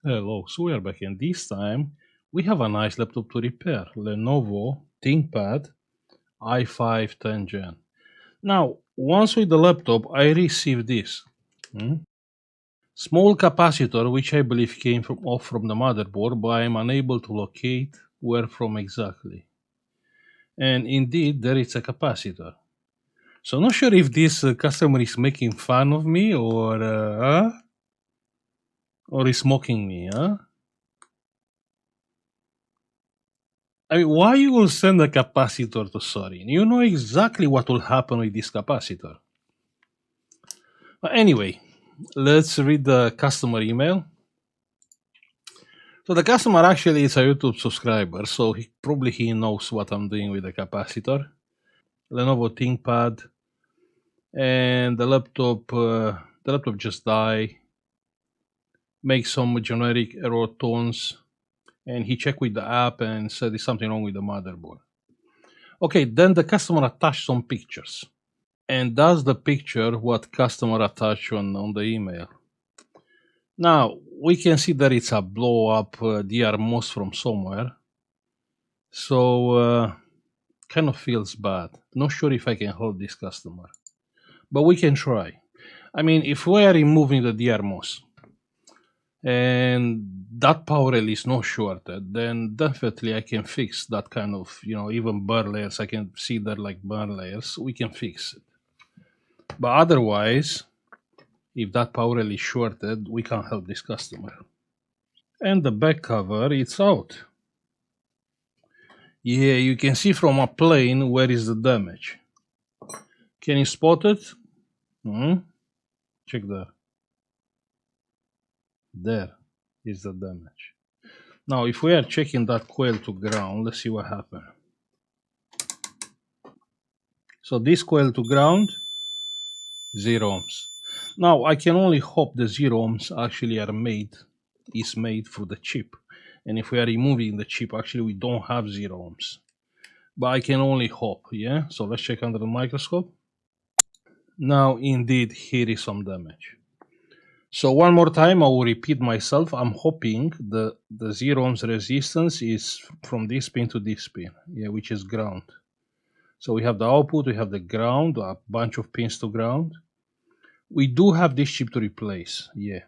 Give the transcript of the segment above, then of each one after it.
Hello, so we are back, and this time we have a nice laptop to repair, Lenovo ThinkPad i5 Gen. Now, once with the laptop, I received this small capacitor, which I believe came off from the motherboard, but I am unable to locate where from exactly. And indeed, there is a capacitor. So, not sure if this customer is making fun of me or is mocking me, huh? I mean, why you will send a capacitor to Sorin? You know exactly what will happen with this capacitor. But anyway, let's read the customer email. So the customer actually is a YouTube subscriber, so he knows what I'm doing with the capacitor. Lenovo ThinkPad, and the laptop just died. Makes some generic error tones, and he checked with the app and said there's something wrong with the motherboard. Okay, then the customer attached some pictures. And that's the picture what customer attached on the email. Now, we can see that it's a blow up DRMOS from somewhere. So, kind of feels bad. Not sure if I can help this customer. But we can try. I mean, if we are removing the DRMOS and that power rail is not shorted, then definitely I can fix that kind of, even burn layers. I can see that like burn layers. We can fix it. But otherwise, if that power rail is shorted, we can't help this customer. And the back cover, it's out. Yeah, you can see from a plane where is the damage. Can you spot it? Check there. There is the damage. Now, if we are checking that coil to ground, let's see what happened. So this coil to ground, 0 ohms. Now, I can only hope the 0 ohms actually is made for the chip. And if we are removing the chip, actually we don't have 0 ohms. But I can only hope, yeah? So let's check under the microscope. Now, indeed, here is some damage. So one more time, I will repeat myself. I'm hoping the 0 ohms resistance is from this pin to this pin, yeah, which is ground. So we have the output, we have the ground, a bunch of pins to ground. We do have this chip to replace, yeah.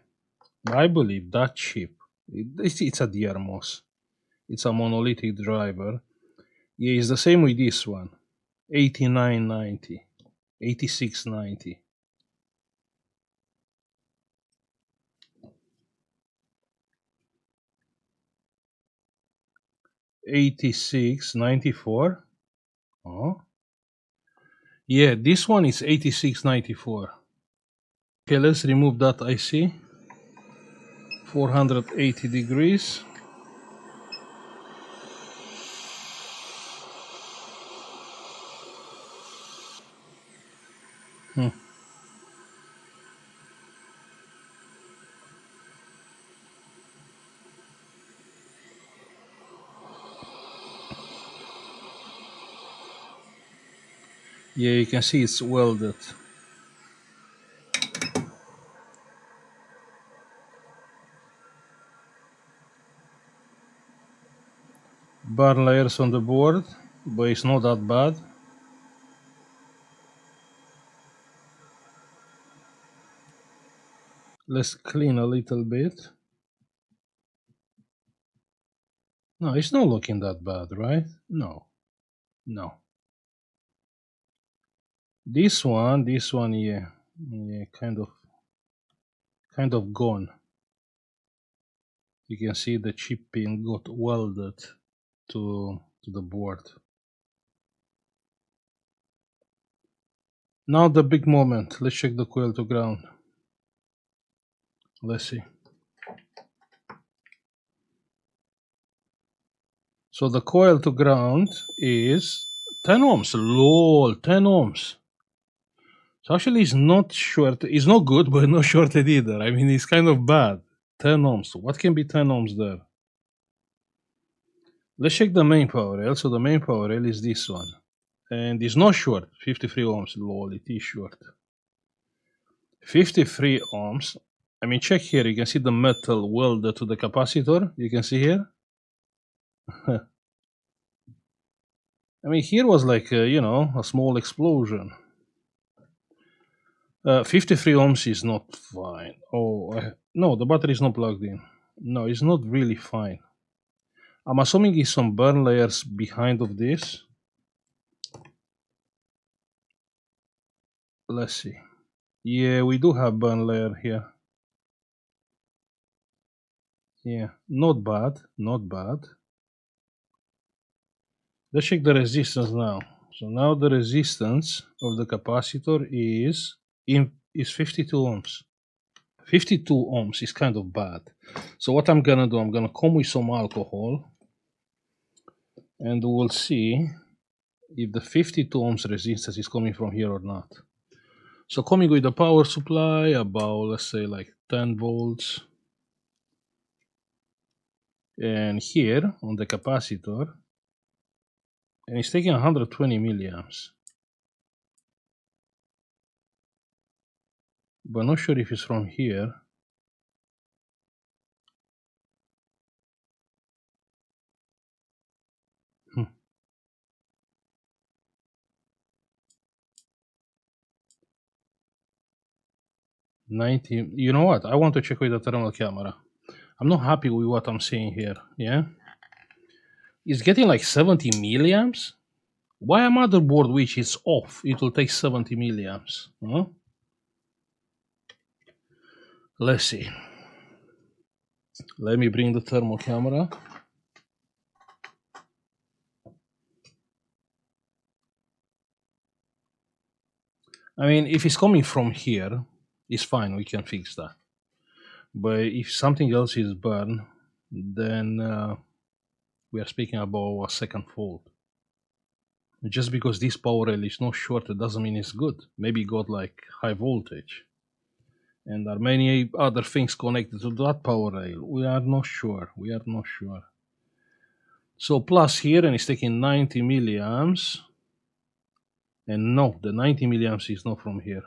I believe that chip, it's a DRMOS. It's a monolithic driver. Yeah, it's the same with this one, 8990, 8690. $86.94. Oh, yeah, this one is $86.94. Okay, let's remove that IC. 480 degrees. Yeah, you can see it's welded. Burn layers on the board, but it's not that bad. Let's clean a little bit. No, it's not looking that bad, right? No. This one, yeah, kind of gone. You can see the chip pin got welded to the board. Now the big moment. Let's check the coil to ground. Let's see. So the coil to ground is 10 ohms. Lol, 10 ohms. So actually it's not short. It's not good, but not shorted either. I mean, it's kind of bad. 10 ohms. What can be 10 ohms there? Let's check the main power rail. So the main power rail is this one. And it's not short. 53 ohms. Lol, it is short. 53 ohms. I mean, check here. You can see the metal welded to the capacitor. You can see here. I mean, here was like, you know, a small explosion. 53 ohms is not fine. Oh, no, the battery is not plugged in. No, it's not really fine. I'm assuming it's some burn layers behind of this. Let's see. Yeah, we do have burn layer here. Yeah, not bad, not bad. Let's check the resistance now. So now the resistance of the capacitor is 52 ohms. 52 ohms is kind of bad. So what I'm gonna do, I'm gonna come with some alcohol and we'll see if the 52 ohms resistance is coming from here or not. So coming with the power supply about, let's say, like 10 volts. And here on the capacitor, and it's taking 120 milliamps. But not sure if it's from here. 90. You know what? I want to check with the thermal camera. I'm not happy with what I'm seeing here. Yeah, it's getting like 70 milliamps. Why a motherboard which is off, it will take 70 milliamps? Huh? Let's see. Let me bring the thermal camera. I mean, if it's coming from here, it's fine. We can fix that. But if something else is burned, then we are speaking about a second fault. Just because this power rail is not shorted doesn't mean it's good. Maybe it got like high voltage. And there are many other things connected to that power rail. We are not sure. We are not sure. So plus here, and it's taking 90 milliamps. And no, the 90 milliamps is not from here.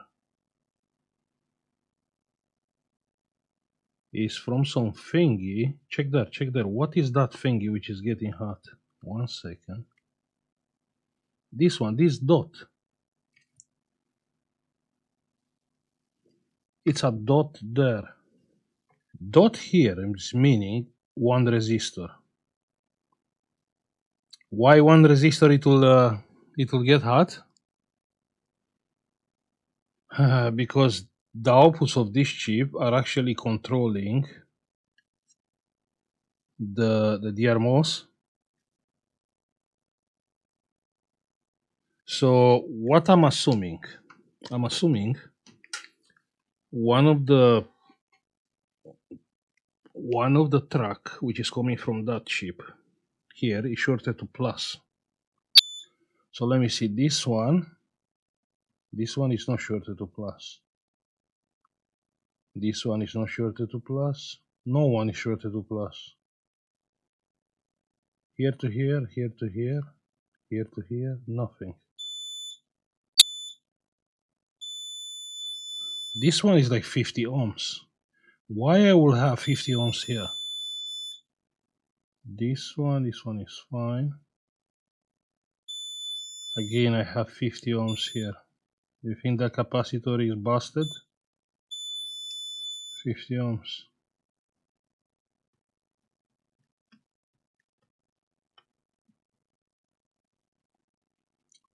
It's from some thingy. Check there, check there. What is that thingy which is getting hot? 1 second. This one, this dot. It's a dot there. Dot here is meaning one resistor. Why one resistor it will get hot? Because the outputs of this chip are actually controlling the DRMOS. So what I'm assuming one of the track which is coming from that chip here is shorted to plus. So let me see, this one is not shorted to plus. This one is not shorted to plus. No one is shorted to plus. Here to here, here to here, here to here, nothing. This one is like 50 ohms. Why I will have 50 ohms here? This one is fine. Again, I have 50 ohms here. You think the capacitor is busted? 50 ohms.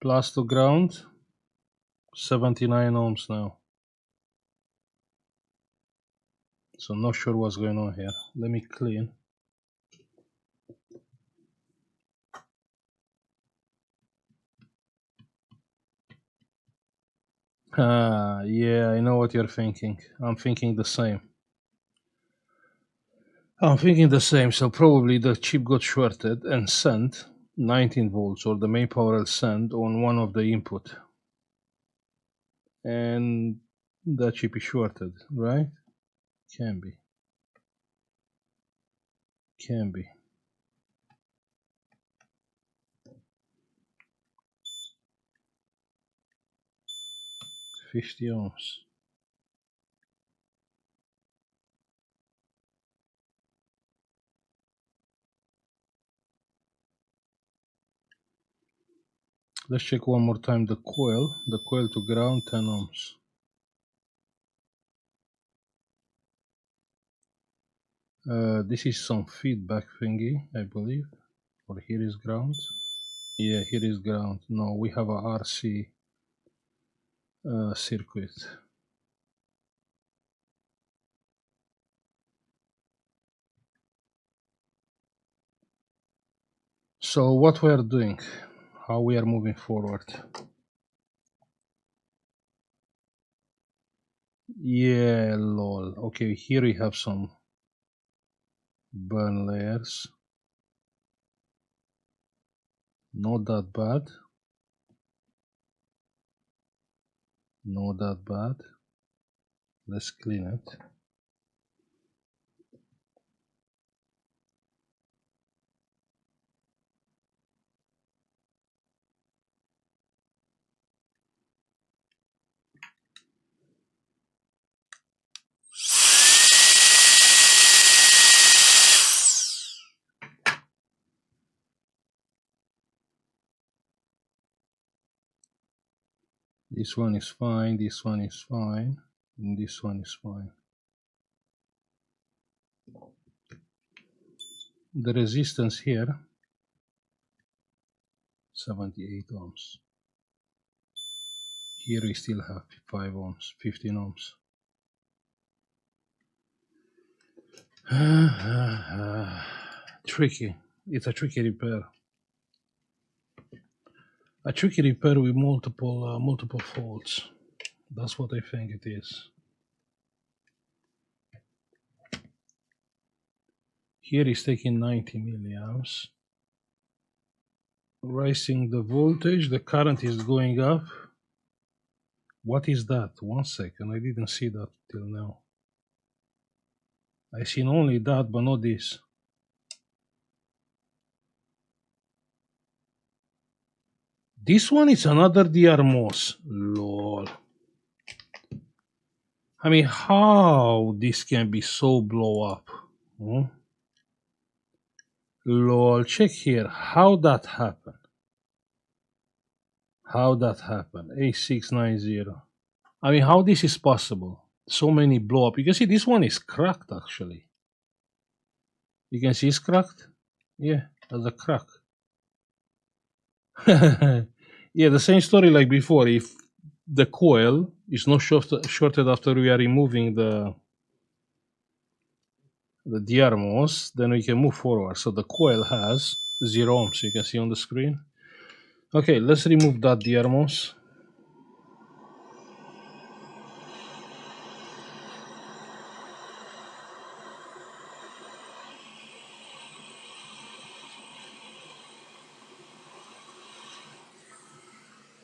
Plus to ground, 79 ohms now. So not sure what's going on here. Let me clean. Yeah, I know what you're thinking. I'm thinking the same. So probably the chip got shorted and sent 19 volts, or the main power rail sent on one of the input. And that chip is shorted, right? Can be. Can be. $50 ohms. Let's check one more time the coil to ground 10 ohms. This is some feedback thingy, I believe. Or here is ground. Yeah, here is ground. No, we have a RC circuit. So what we are doing, how we are moving forward. Yeah, lol. Okay, here we have some burn layers. Not that bad. Not that bad. Let's clean it. This one is fine, this one is fine, and this one is fine. The resistance here, 78 ohms. Here we still have 5 ohms, 15 ohms. Tricky. It's a tricky repair. A tricky repair with multiple faults. That's what I think it is. Here is taking 90 milliamps. Rising the voltage, the current is going up. What is that? 1 second, I didn't see that till now. I seen only that, but not this. This one is another DRMOS. Lol. I mean, how this can be so blow up? Hmm? Lol, check here. How that happened? How that happened? A690. I mean, how this is possible? So many blow up. You can see this one is cracked actually. You can see it's cracked. Yeah, there's a crack. Yeah, the same story like before. If the coil is not shorted after we are removing the DRMOS, then we can move forward. So the coil has 0 ohms, you can see on the screen. Okay, let's remove that DRMOS.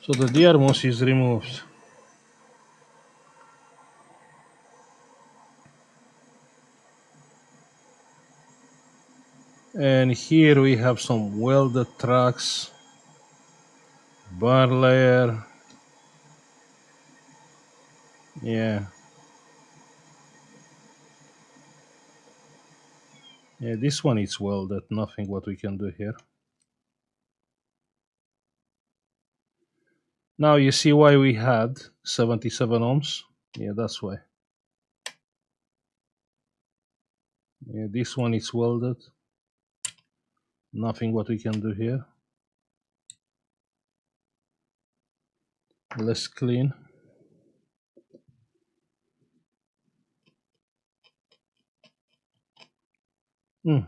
So the DRMOS is removed. And here we have some welded tracks, bar layer. Yeah. Yeah, this one is welded, nothing what we can do here. Now you see why we had 77 ohms? Yeah, that's why. Yeah, this one is welded. Nothing what we can do here. Let's clean.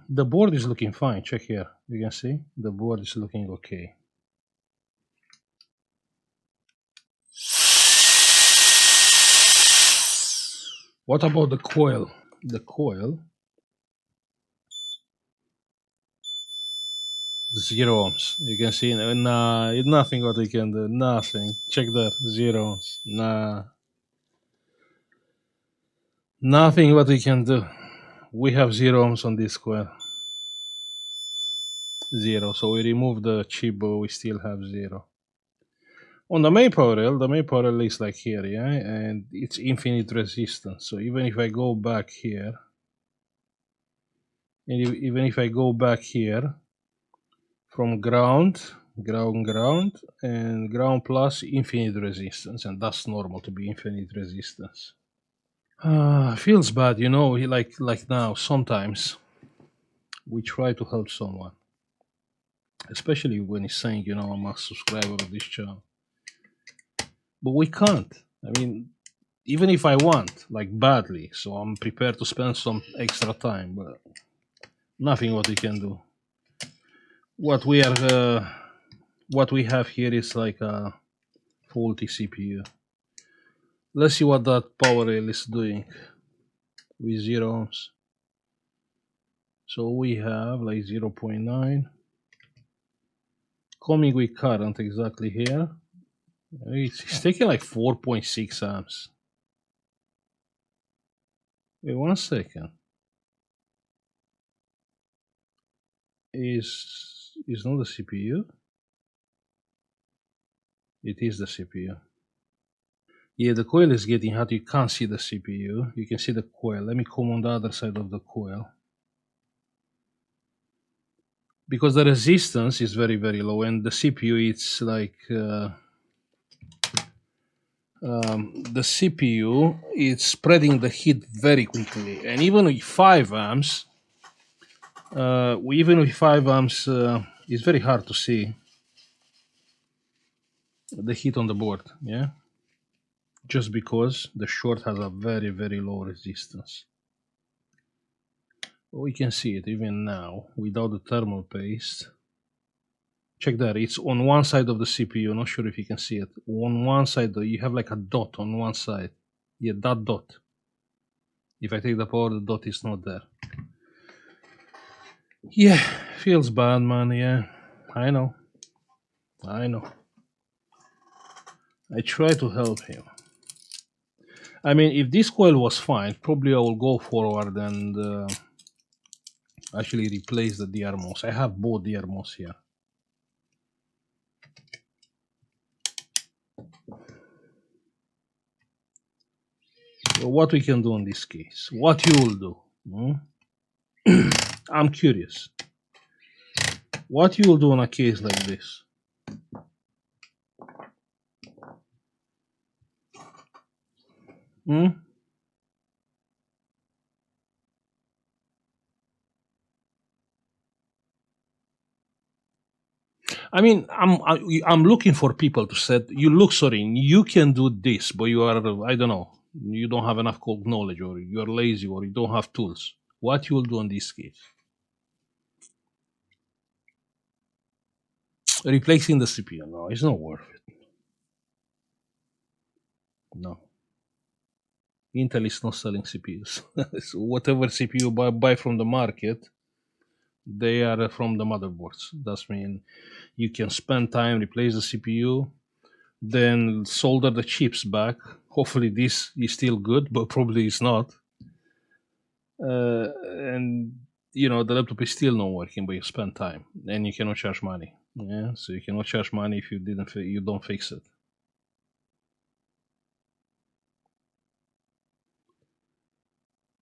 The board is looking fine. Check here. You can see the board is looking okay. What about the coil? The coil, 0 ohms. You can see, nah, nothing what we can do. Nothing. Check that, 0 ohms. Nah. Nothing what we can do. We have 0 ohms on this coil. 0. So we remove the chip, but we still have 0. On the main power rail is like here, yeah, and it's infinite resistance. So even if I go back here, and even if I go back here from ground, ground, and ground plus infinite resistance, and that's normal to be infinite resistance. Feels bad, you know, like now, sometimes we try to help someone, especially when he's saying, you know, I'm a subscriber of this channel. But we can't. I mean, even if I want, like badly, so I'm prepared to spend some extra time, but nothing what we can do. What we are, what we have here is like a faulty CPU. Let's see what that power rail is doing with 0 ohms. So we have like 0.9 coming with current exactly here. It's taking like 4.6 amps. Wait 1 second. Is not the CPU? It is the CPU. Yeah, the coil is getting hot. You can't see the CPU. You can see the coil. Let me come on the other side of the coil. Because the resistance is very, very low, and the CPU, it's like the CPU is spreading the heat very quickly, and even with 5 amps, it's very hard to see the heat on the board. Yeah, just because the short has a very, very low resistance. We can see it even now without the thermal paste. Check that, it's on one side of the CPU. Not sure if you can see it. On one side, you have like a dot on one side. Yeah, that dot. If I take the power, the dot is not there. Yeah, feels bad, man. Yeah, I know. I try to help him. I mean, if this coil was fine, probably I will go forward and actually replace the DRMOS. I have both DRMOS here. So what we can do in this case? What you will do? I'm curious. What you will do in a case like this? I mean, I'm looking for people to say, you look, sorry, you can do this, but you are, I don't know, you don't have enough knowledge, or you're lazy, or you don't have tools. What you will do in this case? Replacing the CPU? No, it's not worth it. No. Intel is not selling CPUs. So whatever CPU you buy from the market, they are from the motherboards. That means you can spend time, replace the CPU, then solder the chips back. Hopefully this is still good, but probably it's not. And you know, the laptop is still not working, but you spend time and you cannot charge money. Yeah, so you cannot charge money if you don't fix it.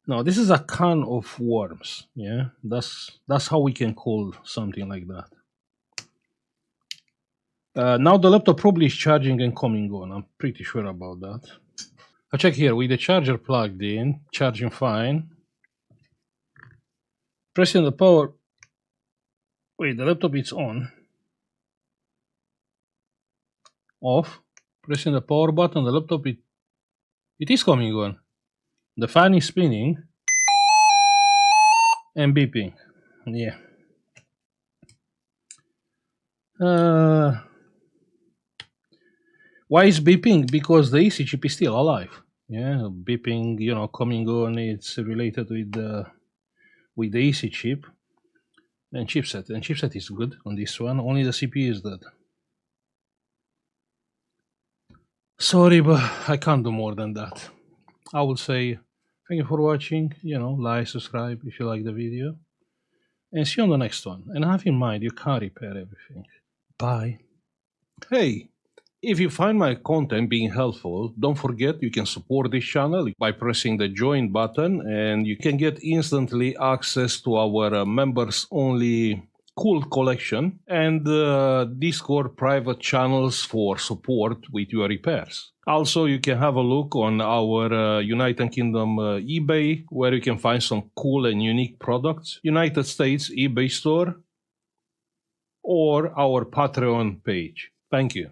No, this is a can of worms. Yeah, that's how we can call something like that. Now the laptop probably is charging and coming on. I'm pretty sure about that. I check here with the charger plugged in, charging fine. Pressing the power. Wait, the laptop is on. Off. Pressing the power button, the laptop it is coming on. The fan is spinning and beeping. Yeah. Why is beeping? Because the AC chip is still alive. Yeah, beeping, you know, coming on. It's related with the AC chip and chipset. And chipset is good on this one. Only the CPU is dead. Sorry, but I can't do more than that. I will say thank you for watching. You know, like, subscribe if you like the video, and see you on the next one. And have in mind, you can't repair everything. Bye. Hey, if you find my content being helpful, don't forget you can support this channel by pressing the join button, and you can get instantly access to our members only cool collection, and Discord private channels for support with your repairs. Also, you can have a look on our United Kingdom eBay, where you can find some cool and unique products, United States eBay store, or our Patreon page. Thank you.